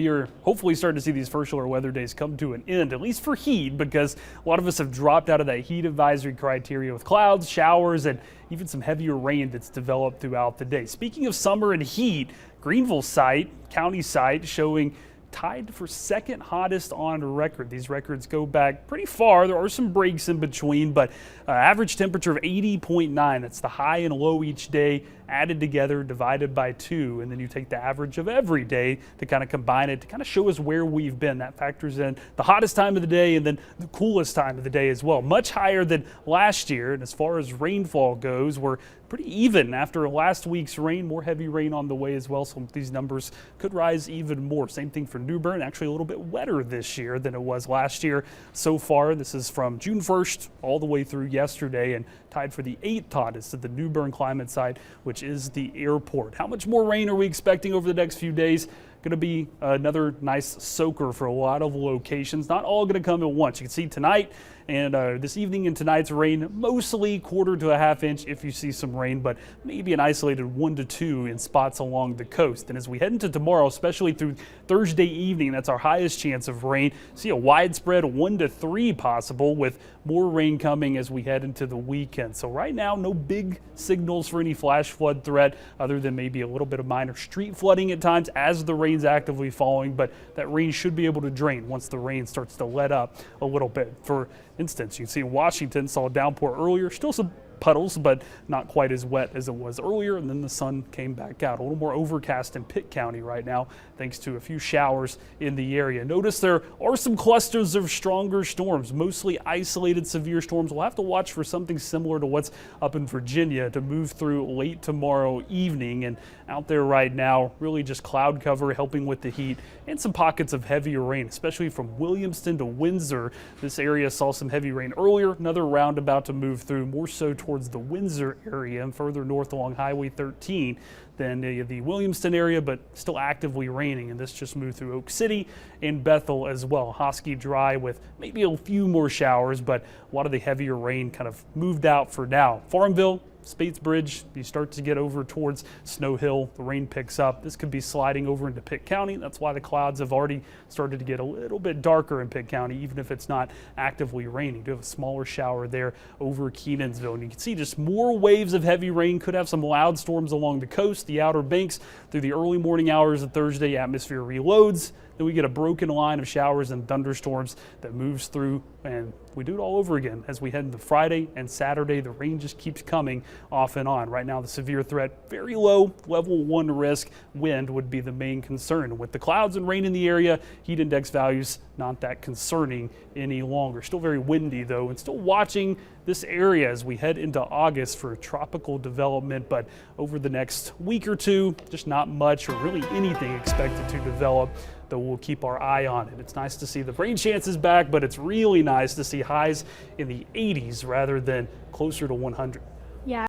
You're hopefully starting to see these first shoulder weather days come to an end, at least for heat, because a lot of us have dropped out of that heat advisory criteria with clouds, showers, and even some heavier rain that's developed throughout the day. Speaking of summer and heat, Greenville site, county site, showing tied for second hottest on record. These records go back pretty far. There are some breaks in between, but average temperature of 80.9. That's the high and low each day added together, divided by 2, and then you take the average of every day to kind of combine it to kind of show us where we've been. That factors in the hottest time of the day and then the coolest time of the day as well. Much higher than last year, and as far as rainfall goes, we're pretty even after last week's rain. More heavy rain on the way as well, so these numbers could rise even more. Same thing for New Bern, actually a little bit wetter this year than it was last year so far. This is from June 1st all the way through yesterday, and tied for the 8th hottest at the New Bern climate site, which is the airport. How much more rain are we expecting over the next few days? Going to be another nice soaker for a lot of locations. Not all going to come at once. You can see tonight and this evening and tonight's rain, mostly 1/4 to a 1/2 inch if you see some rain, but maybe an isolated 1 to 2 in spots along the coast. And as we head into tomorrow, especially through Thursday evening, that's our highest chance of rain. See a widespread 1 to 3 possible, with more rain coming as we head into the weekend. So right now, no big signals for any flash flood threat, other than maybe a little bit of minor street flooding at times as the rain's actively falling, but that rain should be able to drain once the rain starts to let up a little bit. For instance, you can see Washington saw a downpour earlier, still some puddles, but not quite as wet as it was earlier, and then the sun came back out. A little more overcast in Pitt County right now, thanks to a few showers in the area. Notice there are some clusters of stronger storms, mostly isolated severe storms. We'll have to watch for something similar to what's up in Virginia to move through late tomorrow evening. And out there right now, really just cloud cover helping with the heat, and some pockets of heavier rain, especially from Williamston to Windsor. This area saw some heavy rain earlier, another round about to move through, more so towards the Windsor area and further north along Highway 13 than the Williamston area, but still actively raining. And this just moved through Oak City and Bethel as well. Hosky dry with maybe a few more showers, but a lot of the heavier rain kind of moved out for now. Farmville, Spates Bridge, you start to get over towards Snow Hill, the rain picks up. This could be sliding over into Pitt County. That's why the clouds have already started to get a little bit darker in Pitt County, even if it's not actively raining. You do have a smaller shower there over Kenansville, and you can see just more waves of heavy rain. Could have some loud storms along the coast, the Outer Banks. Through the early morning hours of Thursday, atmosphere reloads. Then we get a broken line of showers and thunderstorms that moves through, and we do it all over again as we head into Friday and Saturday. The rain just keeps coming off and on. Right now, the severe threat, very low, level 1 risk. Wind would be the main concern. With the clouds and rain in the area, heat index values not that concerning any longer. Still very windy though, and still watching this area as we head into August for tropical development. But over the next week or two, just not much or really anything expected to develop, though we'll keep our eye on it. It's nice to see the rain chances back, but it's really nice to see highs in the 80s rather than closer to 100. Yeah.